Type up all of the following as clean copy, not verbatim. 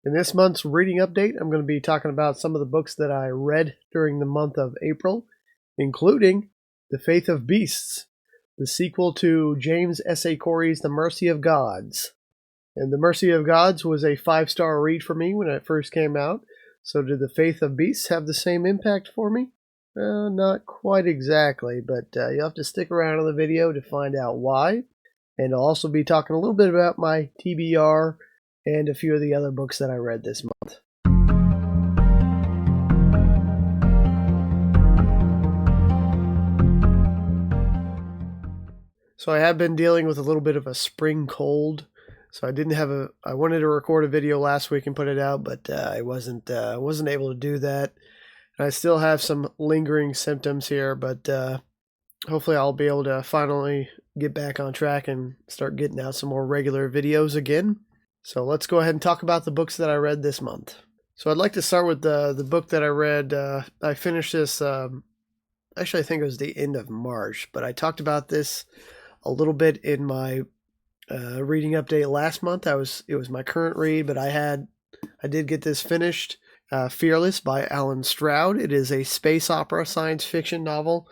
In this month's reading update, I'm going to be talking about some of the books that I read during the month of April, including The Faith of Beasts, the sequel to James S.A. Corey's The Mercy of Gods. And The Mercy of Gods was a 5-star read for me when it first came out. So did The Faith of Beasts have the same impact for me? Not quite exactly, but you'll have to stick around on the video to find out why. And I'll also be talking a little bit about my TBR and a few of the other books that I read this month. So I have been dealing with a little bit of a spring cold. So I wanted to record a video last week and put it out, but I wasn't able to do that. I still have some lingering symptoms here, but hopefully I'll be able to finally get back on track and start getting out some more regular videos again. So let's go ahead and talk about the books that I read this month. So I'd like to start with the book that I read. I finished this, actually I think it was the end of March, but I talked about this a little bit in my reading update last month. It was my current read, but I did get this finished. Fearless by Allen Stroud. It is a space opera science fiction novel.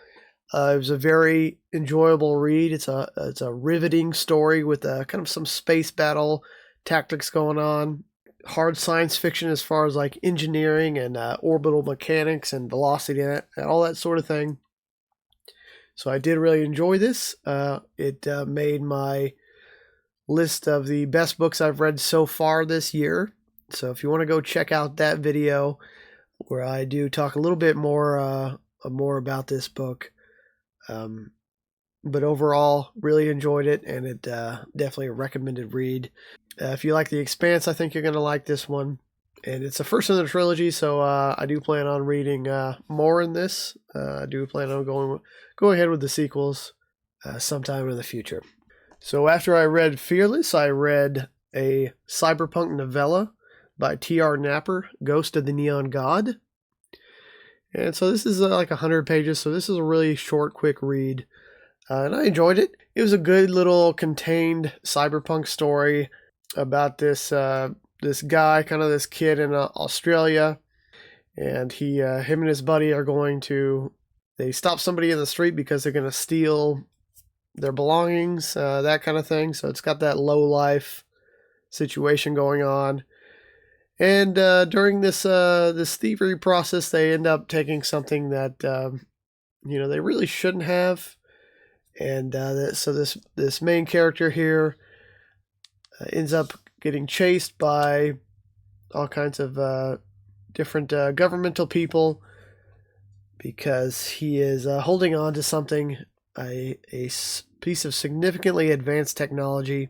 It was a very enjoyable read. It's a riveting story with kind of some space battle tactics going on. Hard science fiction as far as like engineering and orbital mechanics and velocity and all that sort of thing. So I did really enjoy this. It made my list of the best books I've read so far this year. So if you want to go check out that video where I do talk a little bit more about this book. But overall, really enjoyed it, and it definitely a recommended read. If you like The Expanse, I think you're going to like this one. And it's the first in the trilogy, so I do plan on reading more in this. I do plan on going ahead with the sequels sometime in the future. So after I read Fearless, I read a cyberpunk novella by T.R. Napper, Ghost of the Neon God. And so this is like 100 pages, so this is a really short, quick read. And I enjoyed it. It was a good little contained cyberpunk story about this guy, kind of this kid in Australia. And him and his buddy they stop somebody in the street because they're going to steal their belongings, that kind of thing. So it's got that low life situation going on. And during this thievery process, they end up taking something that they really shouldn't have. And so this main character here ends up getting chased by all kinds of different governmental people because he is holding on to something, a piece of significantly advanced technology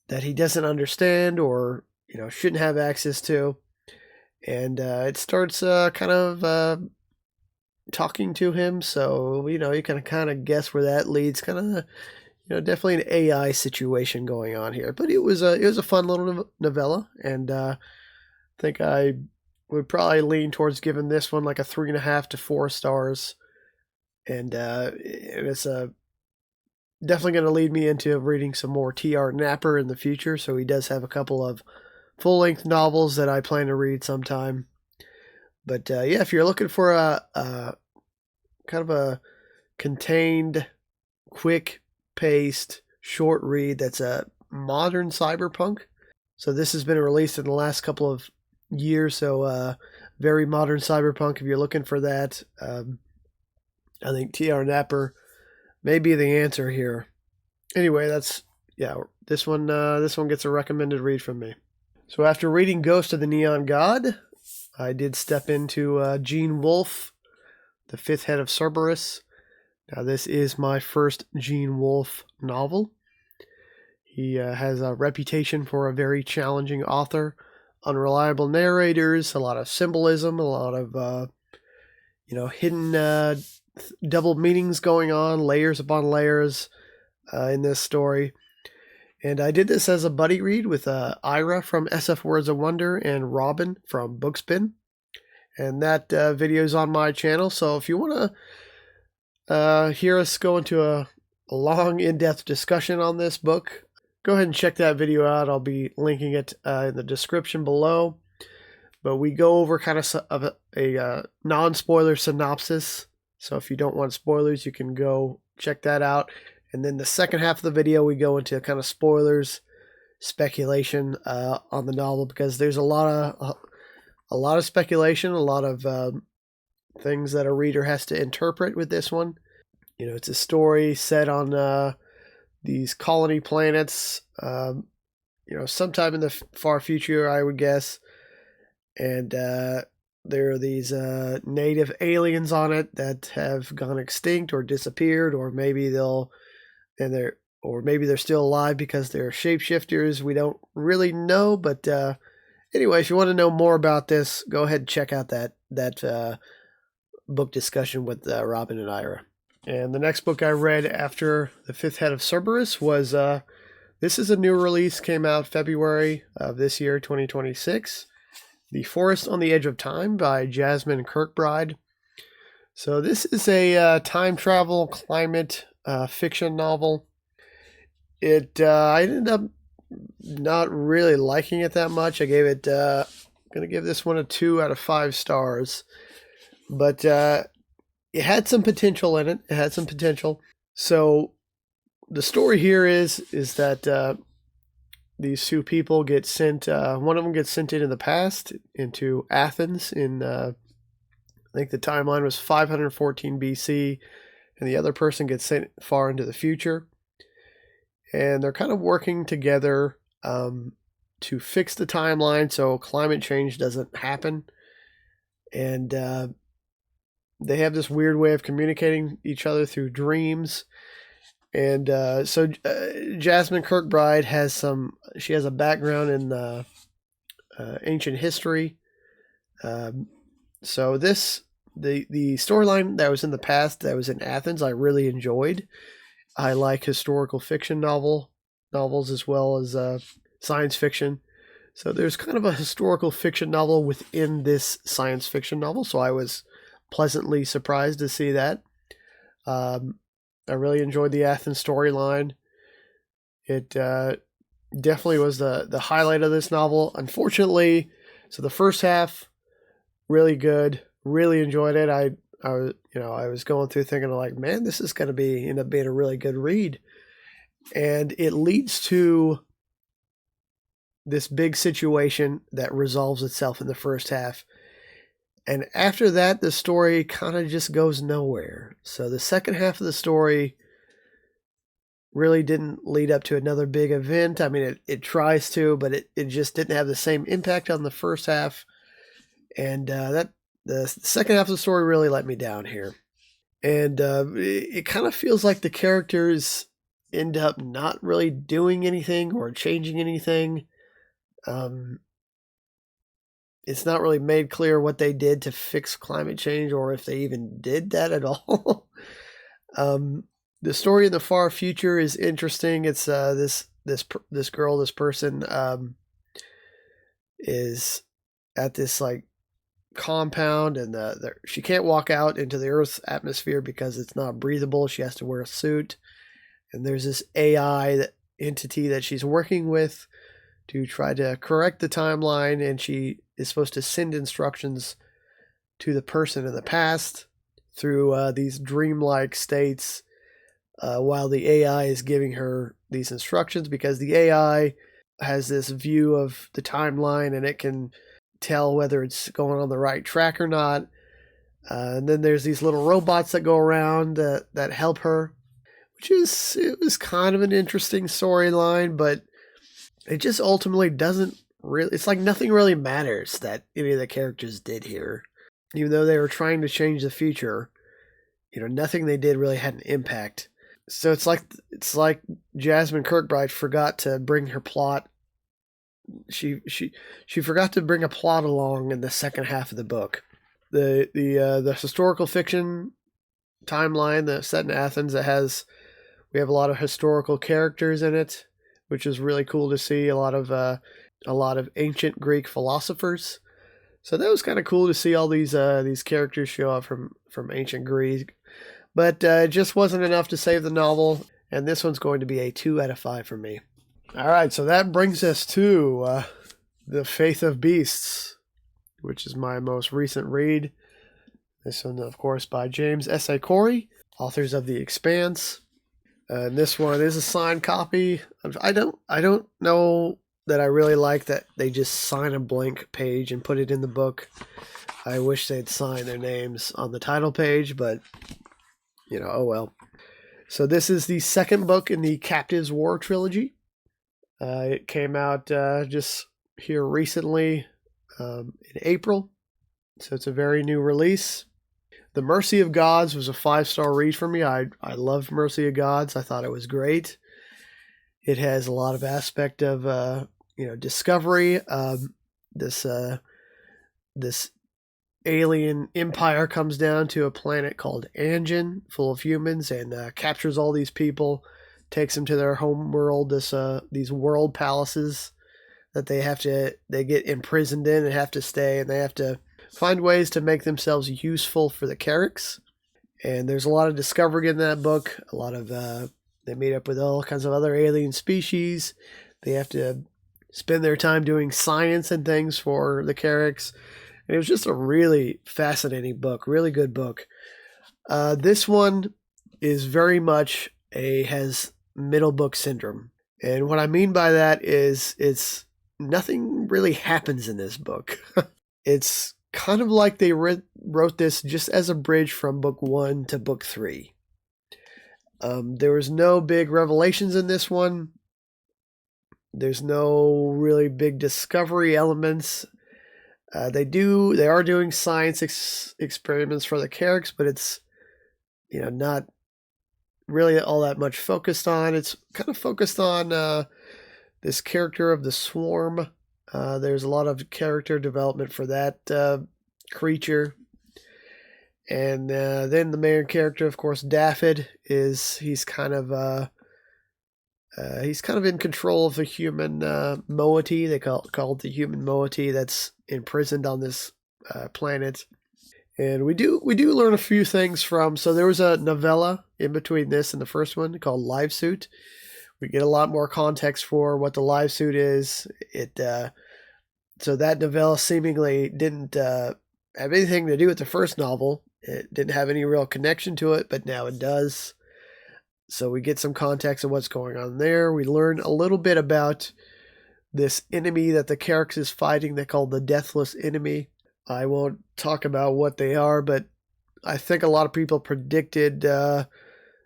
that he doesn't understand or shouldn't have access to. And it starts kind of talking to him, so you can kind of guess where that leads. Kind of definitely an AI situation going on here, but it was a fun little novella, and I think I would probably lean towards giving this one like a 3.5 to 4 stars. And it's definitely going to lead me into reading some more T.R. Napper in the future. So he does have a couple of full-length novels that I plan to read sometime. But yeah, if you're looking for a kind of a contained, quick-paced, short read that's a modern cyberpunk. So this has been released in the last couple of years, so very modern cyberpunk. If you're looking for that, I think T.R. Napper may be the answer here. Anyway, this one gets a recommended read from me. So after reading Ghost of the Neon God, I did step into Gene Wolfe, The Fifth Head of Cerberus. Now this is my first Gene Wolfe novel. He has a reputation for a very challenging author, unreliable narrators, a lot of symbolism, a lot of hidden double meanings going on, layers upon layers in this story. And I did this as a buddy read with Ira from SF Words of Wonder and Robin from Bookspin. And that video is on my channel. So if you want to hear us go into a long, in-depth discussion on this book, go ahead and check that video out. I'll be linking it in the description below. but we go over kind of a non-spoiler synopsis. So if you don't want spoilers, you can go check that out. And then the second half of the video, we go into kind of spoilers, speculation on the novel, because there's a lot of speculation, a lot of things that a reader has to interpret with this one. You know, it's a story set on these colony planets, you know, sometime in the far future, I would guess. And there are these native aliens on it that have gone extinct or disappeared, or maybe they're still alive because they're shapeshifters. We don't really know, but anyway, if you want to know more about this, go ahead and check out that book discussion with Robin and Ira. And the next book I read after The Fifth Head of Cerberus was, this is a new release, came out February of this year, 2026. The Forest on the Edge of Time by Jasmine and Kirkbride. So this is a time travel climate fiction novel. I ended up not really liking it that much. I gave it, I'm going to give this one a 2 out of 5 stars. But it had some potential in it. It had some potential. So the story here is that these two people get sent, one of them gets sent into the past, into Athens in, I think the timeline was 514 BC, and the other person gets sent far into the future. And they're kind of working together to fix the timeline so climate change doesn't happen. And they have this weird way of communicating each other through dreams. And so Jasmine Kirkbride has a background in ancient history. So the storyline that was in the past, that was in Athens, I really enjoyed. I like historical fiction novels as well as science fiction. So there's kind of a historical fiction novel within this science fiction novel. So I was pleasantly surprised to see that. I really enjoyed the Athens storyline. It definitely was the highlight of this novel. Unfortunately, so the first half, really good. Really enjoyed it. I was going through thinking like, man, this is going to end up being a really good read. And it leads to this big situation that resolves itself in the first half. And after that, the story kind of just goes nowhere. So the second half of the story really didn't lead up to another big event. I mean, it tries to, but it just didn't have the same impact on the first half. And the second half of the story really let me down here. And it kind of feels like the characters end up not really doing anything or changing anything. It's not really made clear what they did to fix climate change, or if they even did that at all. The story in the far future is interesting. It's this person is at this like compound, and she can't walk out into the Earth's atmosphere because it's not breathable. She has to wear a suit, and there's this AI entity that she's working with to try to correct the timeline, and she is supposed to send instructions to the person in the past through these dreamlike states while the AI is giving her these instructions, because the AI has this view of the timeline and it can tell whether it's going on the right track or not. And then there's these little robots that go around that help her, it was kind of an interesting storyline, but it just ultimately doesn't really, it's like nothing really matters that any of the characters did here. Even though they were trying to change the future, nothing they did really had an impact. So it's like Jasmine Kirkbride forgot to bring her plot. She forgot to bring a plot along in the second half of the book. The historical fiction timeline that's set in Athens, we have a lot of historical characters in it, which is really cool to see. A lot of ancient Greek philosophers. So that was kind of cool to see all these characters show up from ancient Greek. But it just wasn't enough to save the novel, and this one's going to be a 2 out of 5 for me. All right, so that brings us to The Faith of Beasts which is my most recent read. This one, of course, by James S.A, authors of The Expanse. And this one is a signed copy. I don't know that I really like that they just sign a blank page and put it in the book. I wish they'd sign their names on the title page, but, oh well. So this is the second book in the Captives War trilogy. It came out just here recently in April, so it's a very new release. The Mercy of Gods was a 5-star read for me. I loved Mercy of Gods. I thought it was great. It has a lot of aspect of discovery. This alien empire comes down to a planet called Anjin, full of humans, and captures all these people, takes them to their home world. These world palaces that they get imprisoned in and have to stay, and they have to find ways to make themselves useful for the Carricks. And there's a lot of discovery in that book. A lot of they meet up with all kinds of other alien species. They have to spend their time doing science and things for the Carricks. And it was just a really fascinating book, really good book. This one is very much has middle book syndrome. And what I mean by that is it's nothing really happens in this book. It's kind of like they wrote this just as a bridge from book 1 to book 3. There was no big revelations in this one. There's no really big discovery elements. They are doing science experiments for the Carricks, but it's not really all that much focused on. It's kind of focused on this character of the Swarm. There's a lot of character development for that creature. And then the main character, of course, Daffod, he's kind of in control of the human moiety. They call it the human moiety that's imprisoned on this planet. And we do learn a few things from. So there was a novella in between this and the first one called Live Suit. We get a lot more context for what the live suit is. So that novella seemingly didn't have anything to do with the first novel. It didn't have any real connection to it, but now it does. So we get some context of what's going on there. We learn a little bit about this enemy that the Carricks is fighting. They call the Deathless Enemy. I won't talk about what they are, but I think a lot of people predicted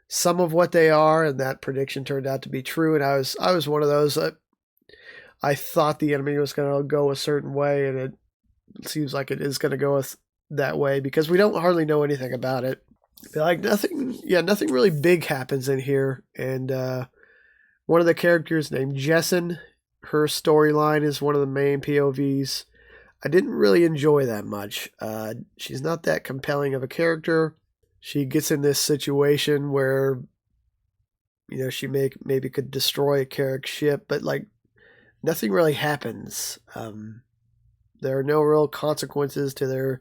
some of what they are, and that prediction turned out to be true. And I was one of those. I thought the enemy was going to go a certain way, and it seems like it is going to go that way because we don't hardly know anything about it. Like nothing really big happens in here. And one of the characters named Jasmine, her storyline is one of the main POVs. I didn't really enjoy that much. She's not that compelling of a character. She gets in this situation where, she maybe could destroy a Carrick ship, but nothing really happens. There are no real consequences to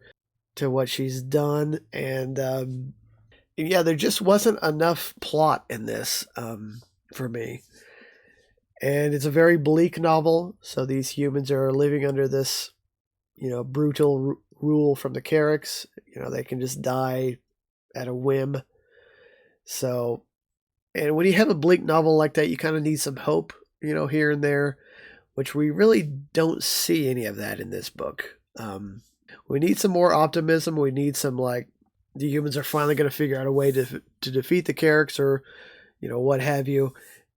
what she's done, and there just wasn't enough plot in this for me. And it's a very bleak novel. So these humans are living under this, brutal rule from the Carricks. They can just die at a whim. So, and when you have a bleak novel like that, you kind of need some hope, here and there, which we really don't see any of that in this book. We need some more optimism. We need some, the humans are finally going to figure out a way to defeat the Carricks or, what have you.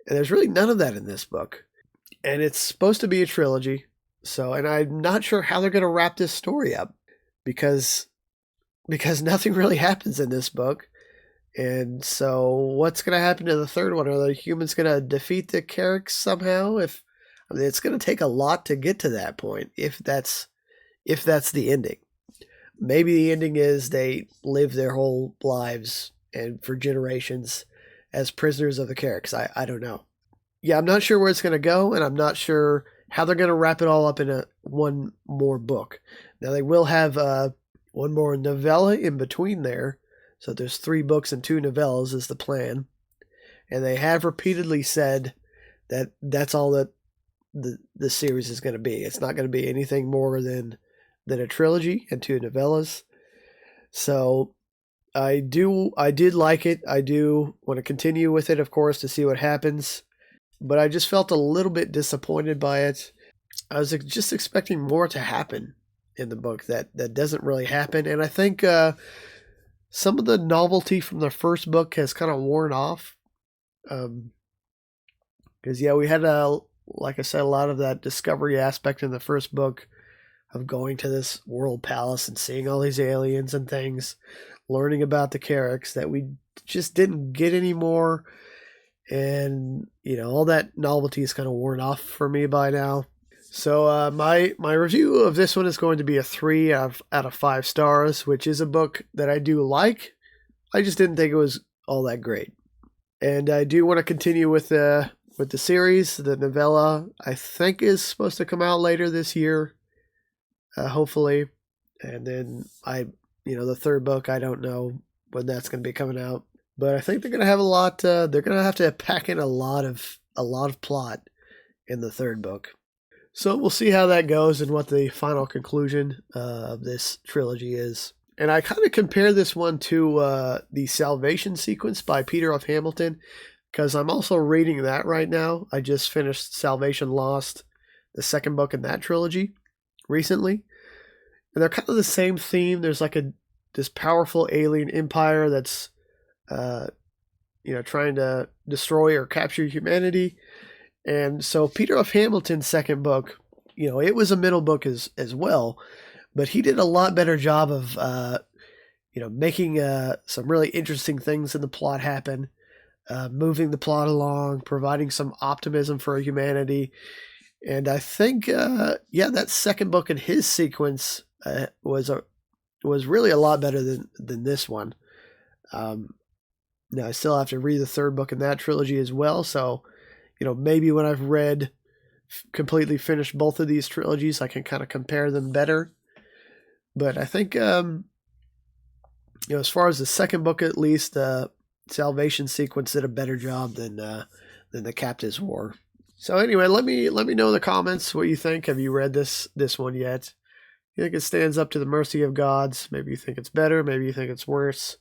And there's really none of that in this book. And it's supposed to be a trilogy. So, and I'm not sure how they're going to wrap this story up because nothing really happens in this book. And so what's going to happen to the third one? Are the humans going to defeat the Carricks somehow? It's going to take a lot to get to that point, if that's the ending. Maybe the ending is they live their whole lives and for generations as prisoners of the Carricks. I don't know. Yeah, I'm not sure where it's going to go, and I'm not sure how they're going to wrap it all up in one more book. Now, they will have one more novella in between there. So there's 3 books and 2 novellas is the plan. And they have repeatedly said that that's all that the series is going to be. It's not going to be anything more than than a trilogy and 2 novellas. So I did like it. I do want to continue with it, of course, to see what happens. But I just felt a little bit disappointed by it. I was just expecting more to happen in the book that doesn't really happen. And I think some of the novelty from the first book has kind of worn off. Because, we had, like I said, a lot of that discovery aspect in the first book of going to this world palace and seeing all these aliens and things, learning about the characters that we just didn't get anymore. And, all that novelty is kind of worn off for me by now. So my review of this one is going to be a 3 out of 5 stars, which is a book that I do like. I just didn't think it was all that great. And I do want to continue with the series. The novella, I think, is supposed to come out later this year, hopefully. And then the third book, I don't know when that's going to be coming out. But I think they're going to have a lot. They're going to have to pack in a lot of plot in the third book. So we'll see how that goes and what the final conclusion of this trilogy is. And I kind of compare this one to the Salvation sequence by Peter F. Hamilton, because I'm also reading that right now. I just finished Salvation Lost, the second book in that trilogy, recently. And they're kind of the same theme. There's like this powerful alien empire that's trying to destroy or capture humanity. And so Peter F. Hamilton's second book, it was a middle book as well, but he did a lot better job of, making some really interesting things in the plot happen, moving the plot along, providing some optimism for humanity. And I think, that second book in his sequence was really a lot better than this one. Now I still have to read the third book in that trilogy as well. So, maybe when I've completely finished both of these trilogies, I can kind of compare them better. But I think, as far as the second book, at least, Salvation sequence did a better job than the Captives War. So anyway, let me know in the comments what you think. Have you read this one yet? You think it stands up to the mercy of gods? Maybe you think it's better. Maybe you think it's worse.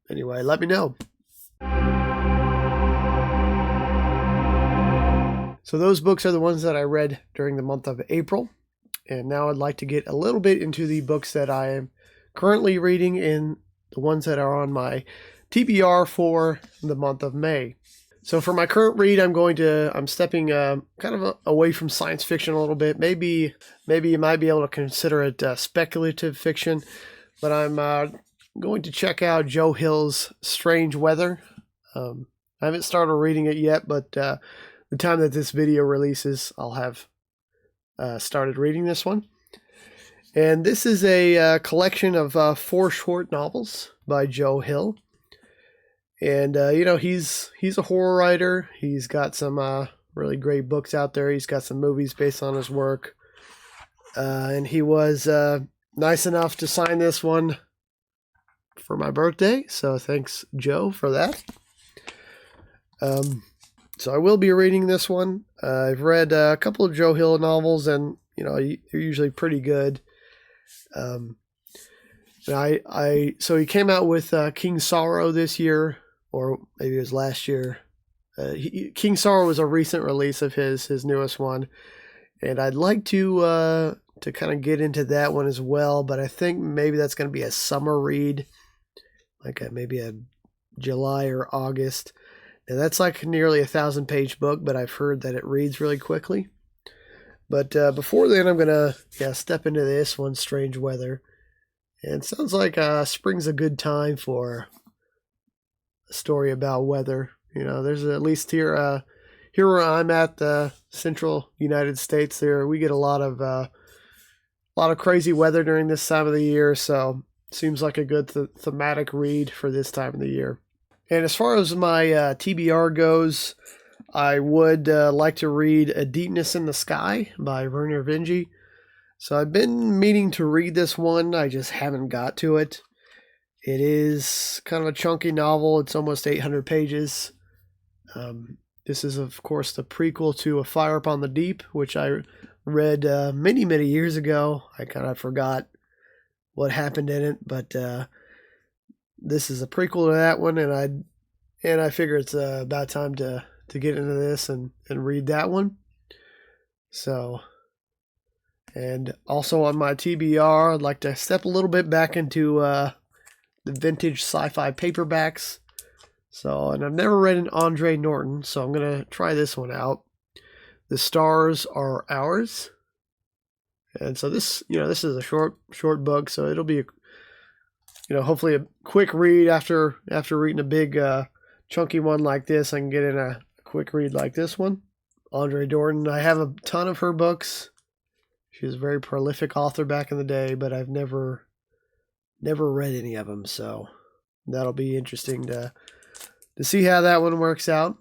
Anyway, let me know. So those books are the ones that I read during the month of April. And now I'd like to get a little bit into the books that I am currently reading and the ones that are on my TBR for the month of May. So for my current read, I'm stepping kind of away from science fiction a little bit. Maybe you might be able to consider it speculative fiction, but I'm going to check out Joe Hill's Strange Weather. I haven't started reading it yet, but the time that this video releases, I'll have started reading this one. And this is a collection of 4 short novels by Joe Hill. And, he's a horror writer. He's got some really great books out there. He's got some movies based on his work. And he was nice enough to sign this one for my birthday. So thanks, Joe, for that. So I will be reading this one. I've read a couple of Joe Hill novels, and, they're usually pretty good. So he came out with King Sorrow this year, or maybe it was last year. King Sorrow was a recent release of his newest one, and I'd like to kind of get into that one as well. But I think maybe that's going to be a summer read, like maybe a July or August. Now that's like nearly 1,000-page book, but I've heard that it reads really quickly. But before then, I'm gonna step into this one, Strange Weather. And it sounds like spring's a good time for a story about weather. There's at least here where I'm at, the central United States. There we get a lot of crazy weather during this time of the year. So it seems like a good thematic read for this time of the year. And as far as my TBR goes, I would like to read Deepness in the Sky by Vernor Vinge. So I've been meaning to read this one. I just haven't got to it. It is kind of a chunky novel. It's almost 800 pages. This is, of course, the prequel to A Fire Upon the Deep, which I read many, many years ago. I kind of forgot what happened in it, but this is a prequel to that one, and I figure it's about time to get into this and read that one. So, and also on my TBR, I'd like to step a little bit back into the vintage sci-fi paperbacks. So, and I've never read an Andre Norton, so I'm going to try this one out. The Stars Are Ours. And so this, this is a short book, so it'll be, hopefully a quick read after reading a big chunky one like this. I can get in a quick read like this one. Andre Norton, I have a ton of her books. She was a very prolific author back in the day, but I've never read any of them, so that'll be interesting to see how that one works out.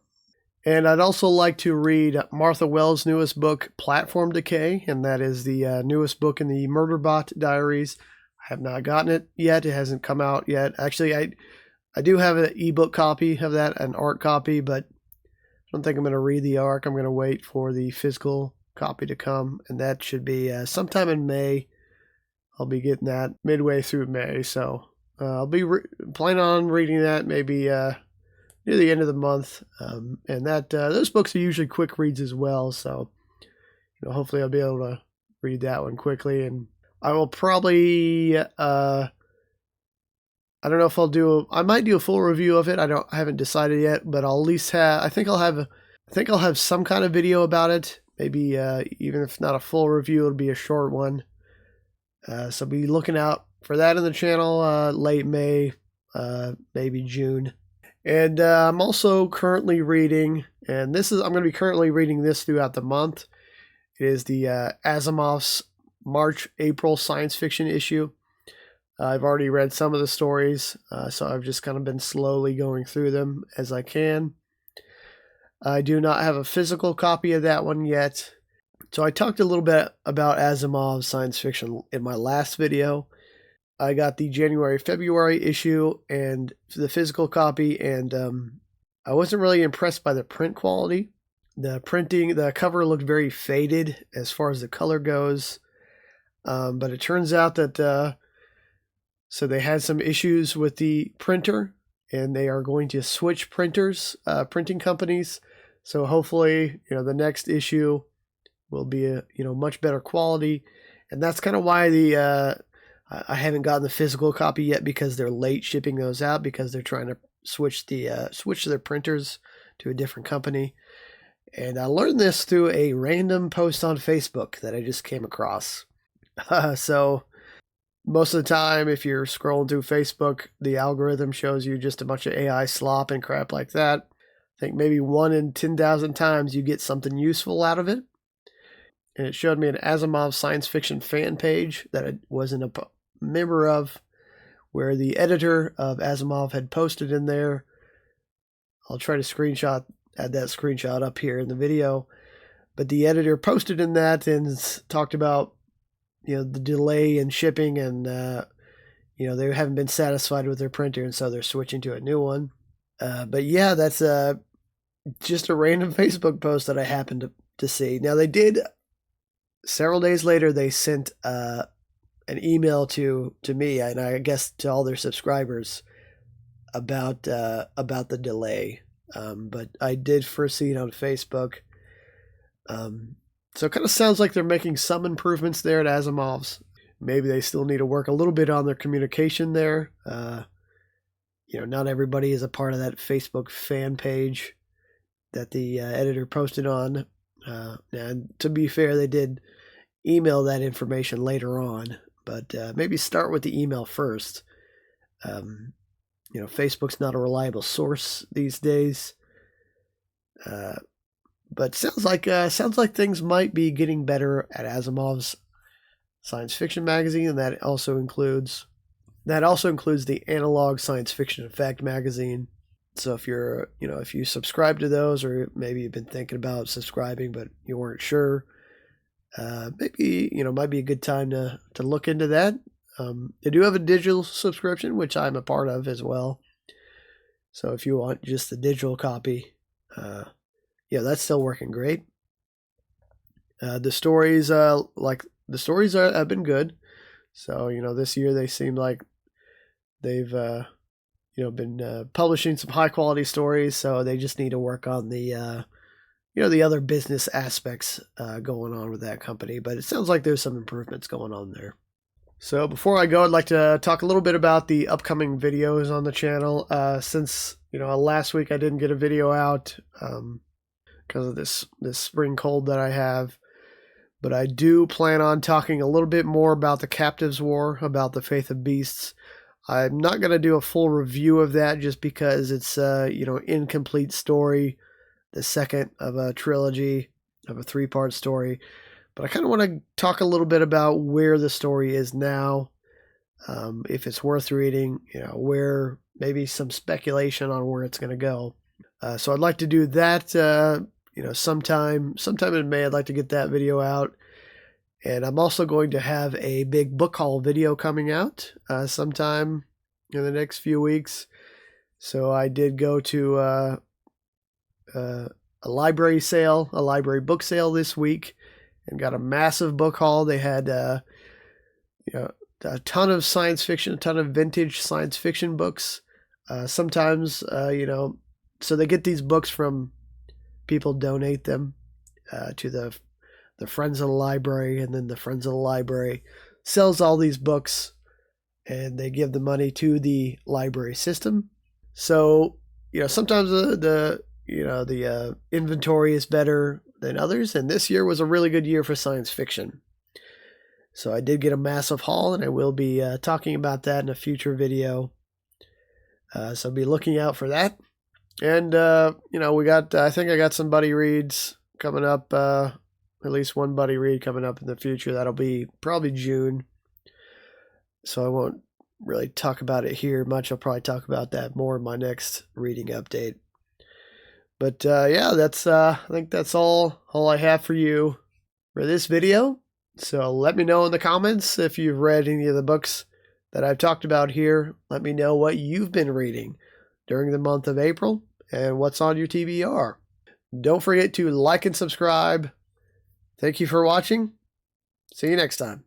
And I'd also like to read Martha Wells' newest book, Platform Decay, and that is the newest book in the Murderbot Diaries. I have not gotten it yet. It hasn't come out yet. Actually, I do have an ebook copy of that, an art copy, but I don't think I'm going to read the art. I'm going to wait for the physical copy to come, and that should be sometime in May. I'll be getting that midway through May, so I'll be planning on reading that maybe near the end of the month, and that those books are usually quick reads as well, so hopefully I'll be able to read that one quickly. And I will probably I don't know if I might do a full review of it. I haven't decided yet, but I'll at least I think I'll have some kind of video about it. Maybe even if not a full review, it'll be a short one. So be looking out for that in the channel late May, maybe June. And I'm also currently reading, and I'm going to be currently reading this throughout the month. It is the Asimov's March-April science fiction issue. I've already read some of the stories, so I've just kind of been slowly going through them as I can. I do not have a physical copy of that one yet. So I talked a little bit about Asimov's science fiction in my last video. I got the January-February issue and the physical copy, and I wasn't really impressed by the print quality. The cover looked very faded as far as the color goes, but it turns out that so they had some issues with the printer, and they are going to switch printing companies. So hopefully, the next issue will be a much better quality, and that's kind of why I haven't gotten the physical copy yet, because they're late shipping those out because they're trying to switch their printers to a different company. And I learned this through a random post on Facebook that I just came across. So most of the time, if you're scrolling through Facebook, the algorithm shows you just a bunch of AI slop and crap like that. I think maybe 1 in 10,000 times you get something useful out of it. And it showed me an Asimov science fiction fan page that I wasn't a member of, where the editor of Asimov had posted in there. I'll try to add that screenshot up here in the video. But the editor posted in that and talked about the delay in shipping, and they haven't been satisfied with their printer, and so they're switching to a new one. But yeah, that's just a random Facebook post that I happened to see. Now they did, several days later, they sent an email to me, and I guess to all their subscribers, about the delay. But I did first see it on Facebook. So it kind of sounds like they're making some improvements there at Asimov's. Maybe they still need to work a little bit on their communication there. Not everybody is a part of that Facebook fan page that the editor posted on. And to be fair, they did email that information later on, but maybe start with the email first. Facebook's not a reliable source these days. But sounds like things might be getting better at Asimov's science fiction magazine, and that also includes the Analog Science Fiction Effect magazine. So if you subscribe to those, or maybe you've been thinking about subscribing but you weren't sure, maybe might be a good time to look into that. They do have a digital subscription, which I'm a part of as well. So if you want just the digital copy, yeah, that's still working great. The stories, have been good. So, this year they seem like they've, been publishing some high quality stories. So they just need to work on the other business aspects going on with that company. But it sounds like there's some improvements going on there. So before I go, I'd like to talk a little bit about the upcoming videos on the channel. Since last week I didn't get a video out because of this spring cold that I have, but I do plan on talking a little bit more about the Captives War, about the Faith of Beasts. I'm not going to do a full review of that just because it's incomplete story, the second of a trilogy of a 3-part story. But I kind of want to talk a little bit about where the story is now, if it's worth reading, where maybe some speculation on where it's going to go. So I'd like to do that, sometime in May. I'd like to get that video out. And I'm also going to have a big book haul video coming out sometime in the next few weeks. So I did go to a library book sale this week, and got a massive book haul. They had a ton of science fiction, a ton of vintage science fiction books. Sometimes, so they get these books from people, donate them to the Friends of the Library, and then the Friends of the Library sells all these books, and they give the money to the library system. So, sometimes the inventory is better than others, and this year was a really good year for science fiction. So I did get a massive haul, and I will be talking about that in a future video. So be looking out for that. And I think I got some buddy reads coming up. At least one buddy read coming up in the future. That'll be probably June. So I won't really talk about it here much. I'll probably talk about that more in my next reading update. But that's I think that's all I have for you for this video. So let me know in the comments if you've read any of the books that I've talked about here. Let me know what you've been reading during the month of April and what's on your TBR. Don't forget to like and subscribe. Thank you for watching. See you next time.